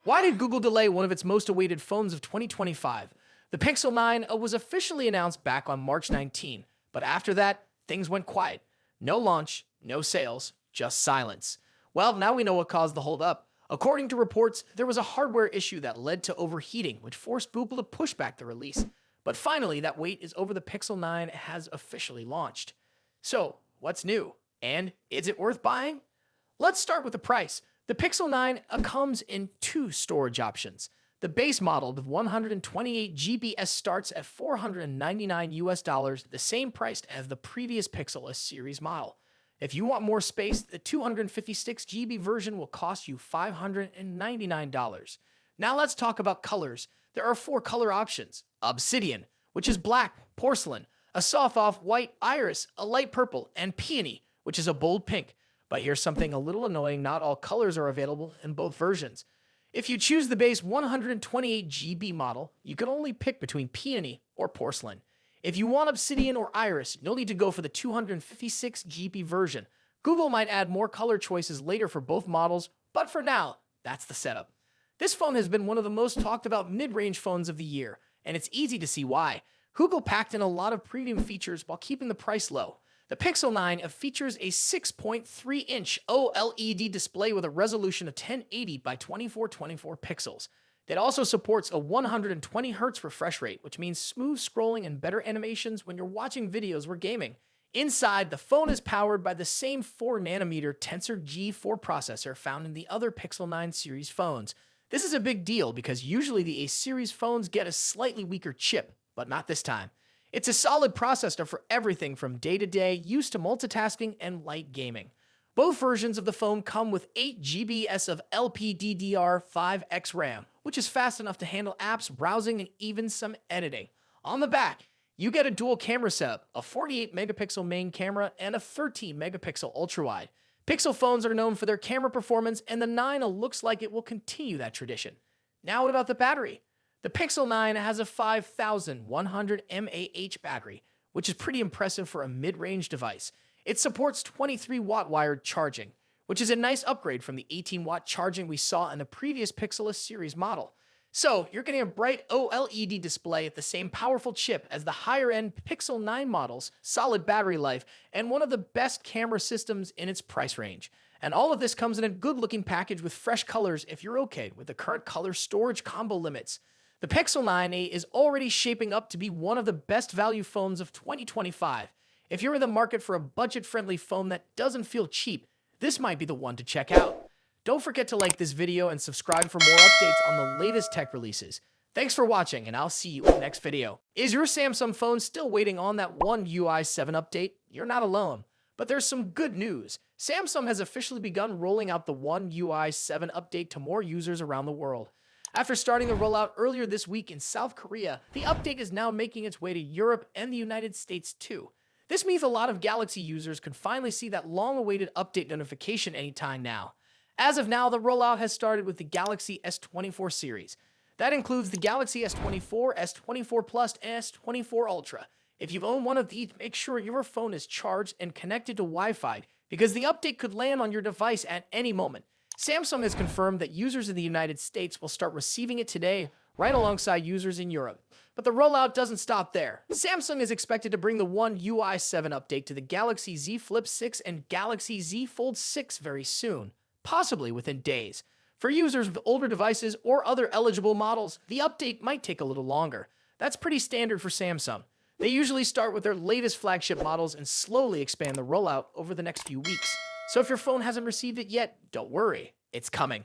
Why did Google delay one of its most awaited phones of 2025? The Pixel 9 was officially announced back on March 19, but after that, things went quiet. No launch, no sales, just silence. Well, now we know what caused the holdup. According to reports, there was a hardware issue that led to overheating, which forced Google to push back the release. But finally, that wait is over. The Pixel 9 has officially launched. So, what's new? And is it worth buying? Let's start with the price. The Pixel 9 comes in two storage options. The base model with 128 GB starts at $499 US, the same priced as the previous Pixel series model. If you want more space, the 256 GB version will cost you $599. Now let's talk about colors. There are four color options: Obsidian, which is black, porcelain, a soft off-white, iris, a light purple, and peony, which is a bold pink. But here's something a little annoying: not all colors are available in both versions. If you choose the base 128 GB model, you can only pick between peony or porcelain. If you want obsidian or iris, you'll need to go for the 256 GB version. Google might add more color choices later for both models, but for now, that's the setup. This phone has been one of the most talked about mid-range phones of the year, and it's easy to see why. Google packed in a lot of premium features while keeping the price low. The Pixel 9 features a 6.3-inch OLED display with a resolution of 1080 by 2424 pixels. It also supports a 120 Hz refresh rate, which means smooth scrolling and better animations when you're watching videos or gaming. Inside, the phone is powered by the same 4nm Tensor G4 processor found in the other Pixel 9 series phones. This is a big deal because usually the A series phones get a slightly weaker chip, but not this time. It's a solid processor for everything from day-to-day use to multitasking and light gaming. Both versions of the phone come with 8 GB of LPDDR5X RAM, which is fast enough to handle apps, browsing, and even some editing. On the back, you get a dual camera setup, a 48-megapixel main camera, and a 13-megapixel ultrawide. Pixel phones are known for their camera performance, and the 9 looks like it will continue that tradition. Now what about the battery? The Pixel 9 has a 5100 mAh battery, which is pretty impressive for a mid-range device. It supports 23-watt wired charging, which is a nice upgrade from the 18-watt charging we saw in the previous Pixel series model. So, you're getting a bright OLED display with the same powerful chip as the higher-end Pixel 9 models, solid battery life, and one of the best camera systems in its price range. And all of this comes in a good-looking package with fresh colors if you're okay with the current color storage combo limits. The Pixel 9a is already shaping up to be one of the best value phones of 2025. If you're in the market for a budget-friendly phone that doesn't feel cheap, this might be the one to check out. Don't forget to like this video and subscribe for more updates on the latest tech releases. Thanks for watching, and I'll see you in the next video. Is your Samsung phone still waiting on that One UI 7 update? You're not alone. But there's some good news. Samsung has officially begun rolling out the One UI 7 update to more users around the world. After starting the rollout earlier this week in South Korea, the update is now making its way to Europe and the United States too. This means a lot of Galaxy users can finally see that long-awaited update notification anytime now. As of now, the rollout has started with the Galaxy S24 series. That includes the Galaxy S24, S24 Plus, and S24 Ultra. If you own one of these, make sure your phone is charged and connected to Wi-Fi, because the update could land on your device at any moment. Samsung has confirmed that users in the United States will start receiving it today, right alongside users in Europe. But the rollout doesn't stop there. Samsung is expected to bring the One UI 7 update to the Galaxy Z Flip 6 and Galaxy Z Fold 6 very soon, possibly within days. For users with older devices or other eligible models, the update might take a little longer. That's pretty standard for Samsung. They usually start with their latest flagship models and slowly expand the rollout over the next few weeks. So if your phone hasn't received it yet, don't worry, it's coming.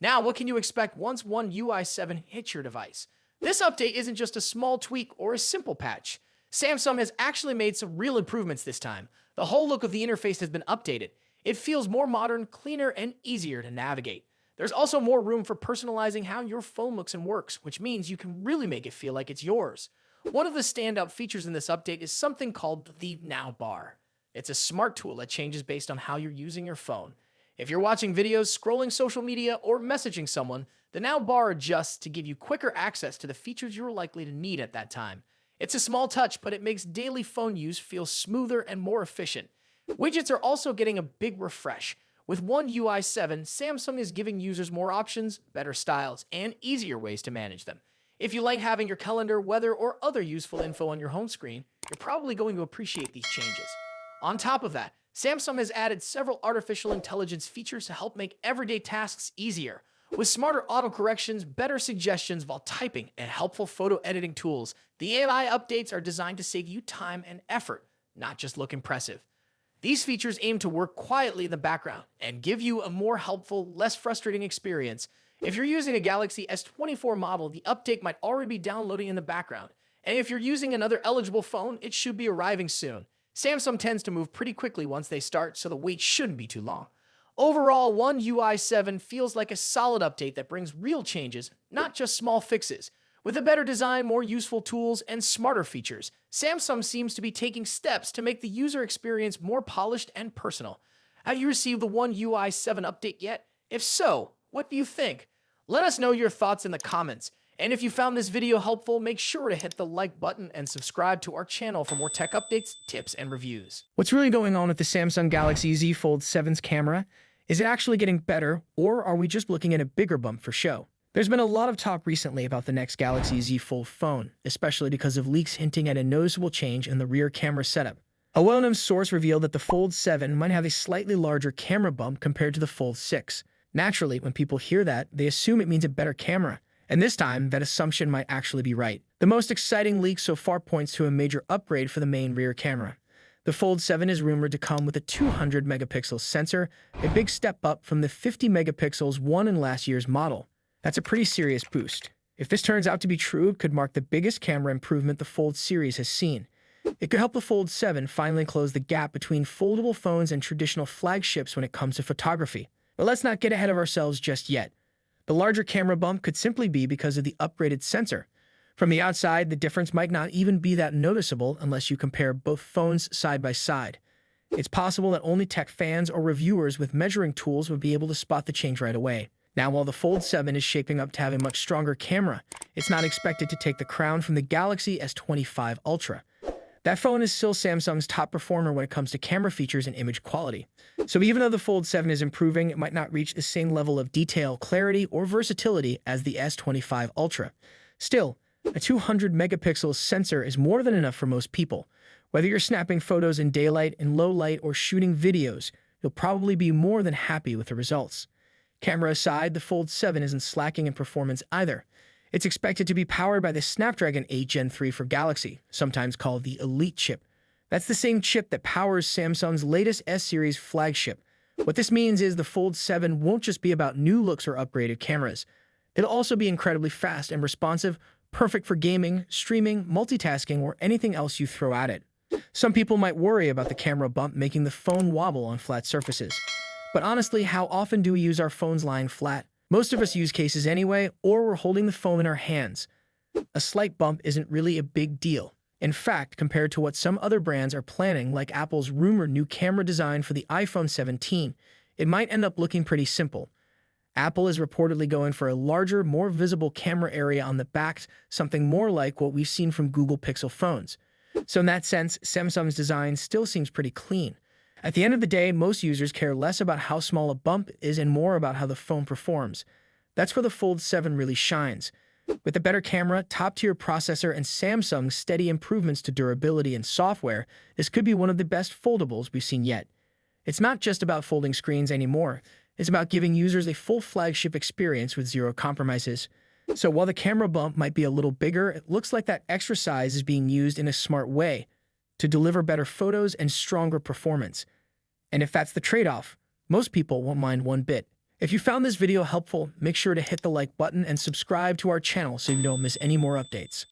Now, what can you expect once One UI 7 hits your device? This update isn't just a small tweak or a simple patch. Samsung has actually made some real improvements this time. The whole look of the interface has been updated. It feels more modern, cleaner, and easier to navigate. There's also more room for personalizing how your phone looks and works, which means you can really make it feel like it's yours. One of the standout features in this update is something called the Now bar. It's a smart tool that changes based on how you're using your phone. If you're watching videos, scrolling social media, or messaging someone, the Now bar adjusts to give you quicker access to the features you're likely to need at that time. It's a small touch, but it makes daily phone use feel smoother and more efficient. Widgets are also getting a big refresh. With One UI 7, Samsung is giving users more options, better styles, and easier ways to manage them. If you like having your calendar, weather, or other useful info on your home screen, you're probably going to appreciate these changes. On top of that, Samsung has added several artificial intelligence features to help make everyday tasks easier. With smarter autocorrections, better suggestions while typing, and helpful photo editing tools, the AI updates are designed to save you time and effort, not just look impressive. These features aim to work quietly in the background and give you a more helpful, less frustrating experience. If you're using a Galaxy S24 model, the update might already be downloading in the background. And if you're using another eligible phone, it should be arriving soon. Samsung tends to move pretty quickly once they start, so the wait shouldn't be too long. Overall, One UI 7 feels like a solid update that brings real changes, not just small fixes. With a better design, more useful tools, and smarter features, Samsung seems to be taking steps to make the user experience more polished and personal. Have you received the One UI 7 update yet? If so, what do you think? Let us know your thoughts in the comments. And if you found this video helpful, make sure to hit the like button and subscribe to our channel for more tech updates, tips, and reviews. What's really going on with the Samsung Galaxy Z Fold 7's camera? Is it actually getting better, or are we just looking at a bigger bump for show? There's been a lot of talk recently about the next Galaxy Z Fold phone, especially because of leaks hinting at a noticeable change in the rear camera setup. A well-known source revealed that the Fold 7 might have a slightly larger camera bump compared to the Fold 6. Naturally, when people hear that, they assume it means a better camera. And this time, that assumption might actually be right. The most exciting leak so far points to a major upgrade for the main rear camera. The Fold 7 is rumored to come with a 200 megapixel sensor, a big step up from the 50 megapixels won in last year's model. That's a pretty serious boost. If this turns out to be true, it could mark the biggest camera improvement the Fold series has seen. It could help the Fold 7 finally close the gap between foldable phones and traditional flagships when it comes to photography. But let's not get ahead of ourselves just yet. The larger camera bump could simply be because of the upgraded sensor. From the outside, the difference might not even be that noticeable unless you compare both phones side by side. It's possible that only tech fans or reviewers with measuring tools would be able to spot the change right away. Now, while the Fold 7 is shaping up to have a much stronger camera, it's not expected to take the crown from the Galaxy S25 Ultra. That phone is still Samsung's top performer when it comes to camera features and image quality. So even though the Fold 7 is improving, it might not reach the same level of detail, clarity, or versatility as the S25 Ultra. Still, a 200 megapixel sensor is more than enough for most people. Whether you're snapping photos in daylight, in low light, or shooting videos, you'll probably be more than happy with the results. Camera aside, the Fold 7 isn't slacking in performance either. It's expected to be powered by the Snapdragon 8 Gen 3 for Galaxy, sometimes called the Elite chip. That's the same chip that powers Samsung's latest S-series flagship. What this means is the Fold 7 won't just be about new looks or upgraded cameras. It'll also be incredibly fast and responsive, perfect for gaming, streaming, multitasking, or anything else you throw at it. Some people might worry about the camera bump making the phone wobble on flat surfaces. But honestly, how often do we use our phones lying flat? Most of us use cases anyway, or we're holding the phone in our hands. A slight bump isn't really a big deal. In fact, compared to what some other brands are planning, like Apple's rumored new camera design for the iPhone 17, it might end up looking pretty simple. Apple is reportedly going for a larger, more visible camera area on the back, something more like what we've seen from Google Pixel phones. So in that sense, Samsung's design still seems pretty clean. At the end of the day, most users care less about how small a bump is and more about how the phone performs. That's where the Fold 7 really shines. With a better camera, top-tier processor, and Samsung's steady improvements to durability and software, this could be one of the best foldables we've seen yet. It's not just about folding screens anymore. It's about giving users a full flagship experience with zero compromises. So while the camera bump might be a little bigger, it looks like that extra size is being used in a smart way to deliver better photos and stronger performance. And if that's the trade-off, most people won't mind one bit. If you found this video helpful, make sure to hit the like button and subscribe to our channel so you don't miss any more updates.